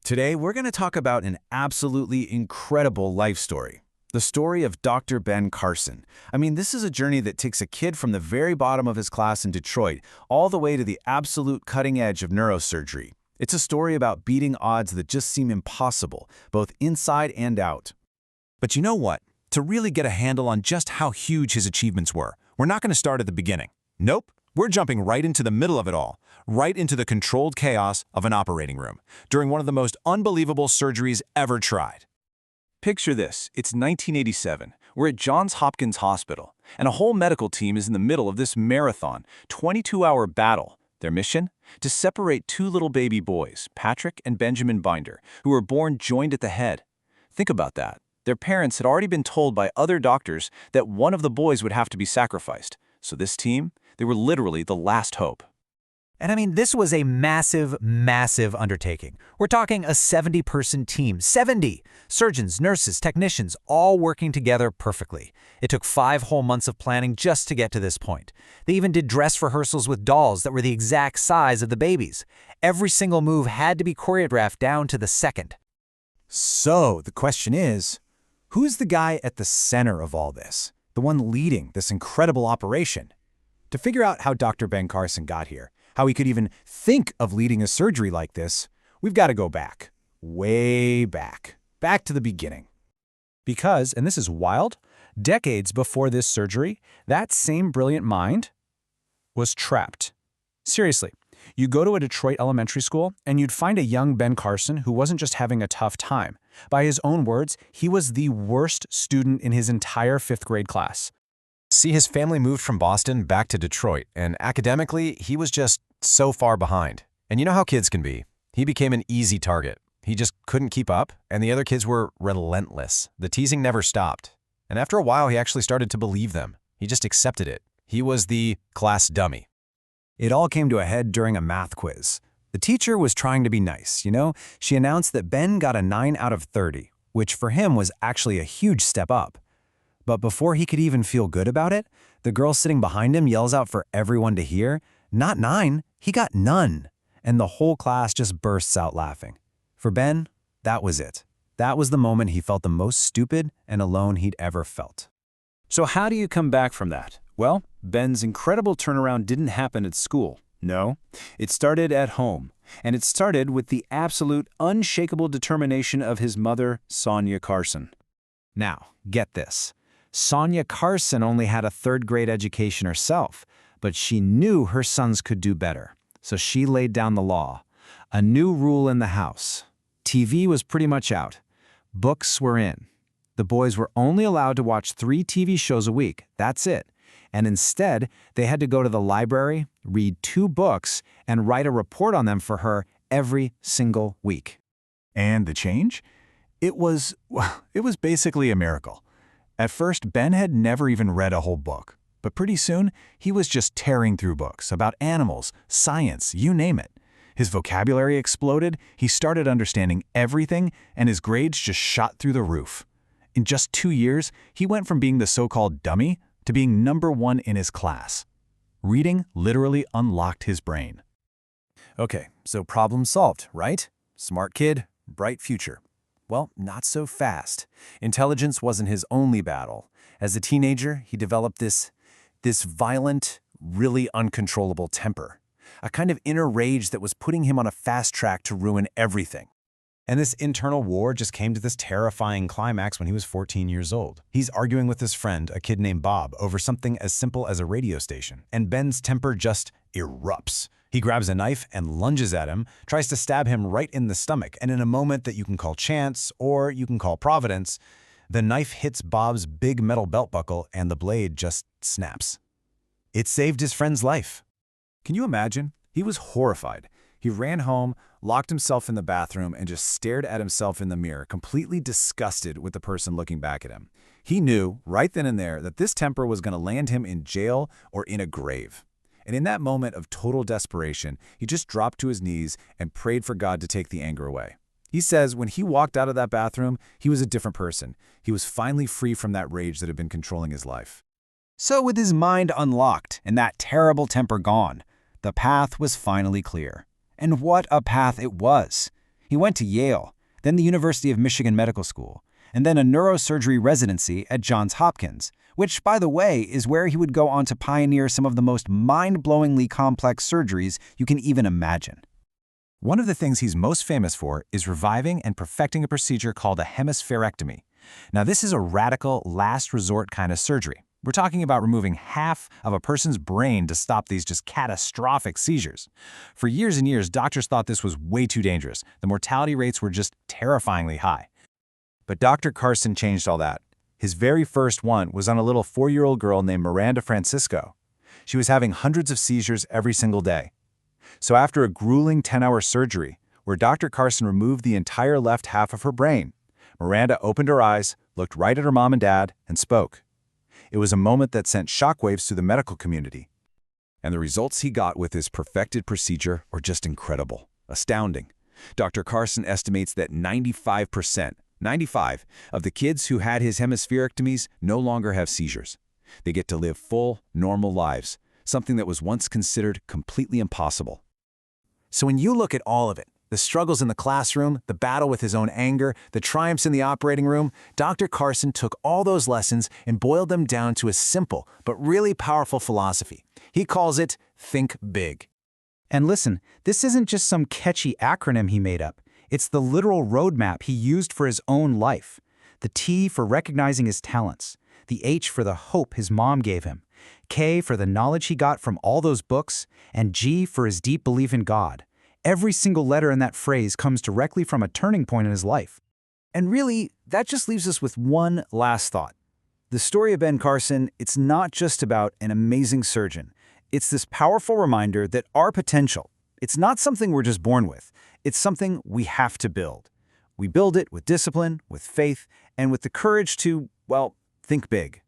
Today, we're going to talk about an absolutely incredible life story. The story of Dr. Ben Carson. I mean, this is a journey that takes a kid from the very bottom of his class in Detroit all the way to the absolute cutting edge of neurosurgery. It's a story about beating odds that just seem impossible, both inside and out. But you know what? To really get a handle on just how huge his achievements were, we're not going to start at the beginning. Nope. We're jumping right into the middle of it all, right into the controlled chaos of an operating room, during one of the most unbelievable surgeries ever tried. Picture this. It's 1987. We're at Johns Hopkins Hospital, and a whole medical team is in the middle of this marathon, 22-hour battle. Their mission? To separate two little baby boys, Patrick and Benjamin Binder, who were born joined at the head. Think about that. Their parents had already been told by other doctors that one of the boys would have to be sacrificed. So this team, they were literally the last hope. And I mean, this was a massive, massive undertaking. We're talking a 70-person team, 70! Surgeons, nurses, technicians, all working together perfectly. It took 5 whole months of planning just to get to this point. They even did dress rehearsals with dolls that were the exact size of the babies. Every single move had to be choreographed down to the second. So, the question is, who's the guy at the center of all this? The one leading this incredible operation? To figure out how Dr. Ben Carson got here, how he could even think of leading a surgery like this, we've got to go back. Way back. Back to the beginning. Because, and this is wild, decades before this surgery, that same brilliant mind was trapped. Seriously, you go to a Detroit elementary school and you'd find a young Ben Carson who wasn't just having a tough time. By his own words, he was the worst student in his entire 5th grade class. See, his family moved from Boston back to Detroit, and academically, he was just so far behind. And you know how kids can be. He became an easy target. He just couldn't keep up, and the other kids were relentless. The teasing never stopped. And after a while, he actually started to believe them. He just accepted it. He was the class dummy. It all came to a head during a math quiz. The teacher was trying to be nice, you know? She announced that Ben got a 9 out of 30, which for him was actually a huge step up. But before he could even feel good about it, the girl sitting behind him yells out for everyone to hear, "Not 9, he got none." And the whole class just bursts out laughing. For Ben, that was it. That was the moment he felt the most stupid and alone he'd ever felt. So how do you come back from that? Well, Ben's incredible turnaround didn't happen at school. No, it started at home. And it started with the absolute unshakable determination of his mother, Sonia Carson. Now, get this. Sonia Carson only had a 3rd grade education herself, but she knew her sons could do better. So she laid down the law. A new rule in the house. TV was pretty much out. Books were in. The boys were only allowed to watch 3 TV shows a week. That's it. And instead, they had to go to the library, read 2 books, and write a report on them for her every single week. And the change? It was basically a miracle. At first, Ben had never even read a whole book, but pretty soon, he was just tearing through books about animals, science, you name it. His vocabulary exploded, he started understanding everything, and his grades just shot through the roof. In just 2 years, he went from being the so-called dummy to being number 1 in his class. Reading literally unlocked his brain. Okay, so problem solved, right? Smart kid, bright future. Well, not so fast. Intelligence wasn't his only battle. As a teenager, he developed this violent, really uncontrollable temper. A kind of inner rage that was putting him on a fast track to ruin everything. And this internal war just came to this terrifying climax when he was 14 years old. He's arguing with his friend, a kid named Bob, over something as simple as a radio station. And Ben's temper just erupts. He grabs a knife and lunges at him, tries to stab him right in the stomach, and in a moment that you can call chance or you can call providence, the knife hits Bob's big metal belt buckle and the blade just snaps. It saved his friend's life. Can you imagine? He was horrified. He ran home, locked himself in the bathroom, and just stared at himself in the mirror, completely disgusted with the person looking back at him. He knew, right then and there, that this temper was going to land him in jail or in a grave. And in that moment of total desperation, he just dropped to his knees and prayed for God to take the anger away. He says when he walked out of that bathroom, he was a different person. He was finally free from that rage that had been controlling his life. So with his mind unlocked and that terrible temper gone, the path was finally clear. And what a path it was! He went to Yale, then the University of Michigan Medical School, and then a neurosurgery residency at Johns Hopkins, which, by the way, is where he would go on to pioneer some of the most mind-blowingly complex surgeries you can even imagine. One of the things he's most famous for is reviving and perfecting a procedure called a hemispherectomy. Now, this is a radical, last resort kind of surgery. We're talking about removing half of a person's brain to stop these just catastrophic seizures. For years and years, doctors thought this was way too dangerous. The mortality rates were just terrifyingly high. But Dr. Carson changed all that. His very first one was on a little 4-year-old girl named Miranda Francisco. She was having hundreds of seizures every single day. So after a grueling 10-hour surgery, where Dr. Carson removed the entire left half of her brain, Miranda opened her eyes, looked right at her mom and dad, and spoke. It was a moment that sent shockwaves through the medical community. And the results he got with his perfected procedure were just incredible, astounding. Dr. Carson estimates that 95% of the kids who had his hemispherectomies no longer have seizures. They get to live full, normal lives, something that was once considered completely impossible. So when you look at all of it, the struggles in the classroom, the battle with his own anger, the triumphs in the operating room, Dr. Carson took all those lessons and boiled them down to a simple but really powerful philosophy. He calls it Think Big. And listen, this isn't just some catchy acronym he made up. It's the literal roadmap he used for his own life. The T for recognizing his talents, the H for the hope his mom gave him, K for the knowledge he got from all those books, and G for his deep belief in God. Every single letter in that phrase comes directly from a turning point in his life. And really, that just leaves us with one last thought. The story of Ben Carson, it's not just about an amazing surgeon. It's this powerful reminder that our potential, it's not something we're just born with. It's something we have to build. We build it with discipline, with faith, and with the courage to, well, think big.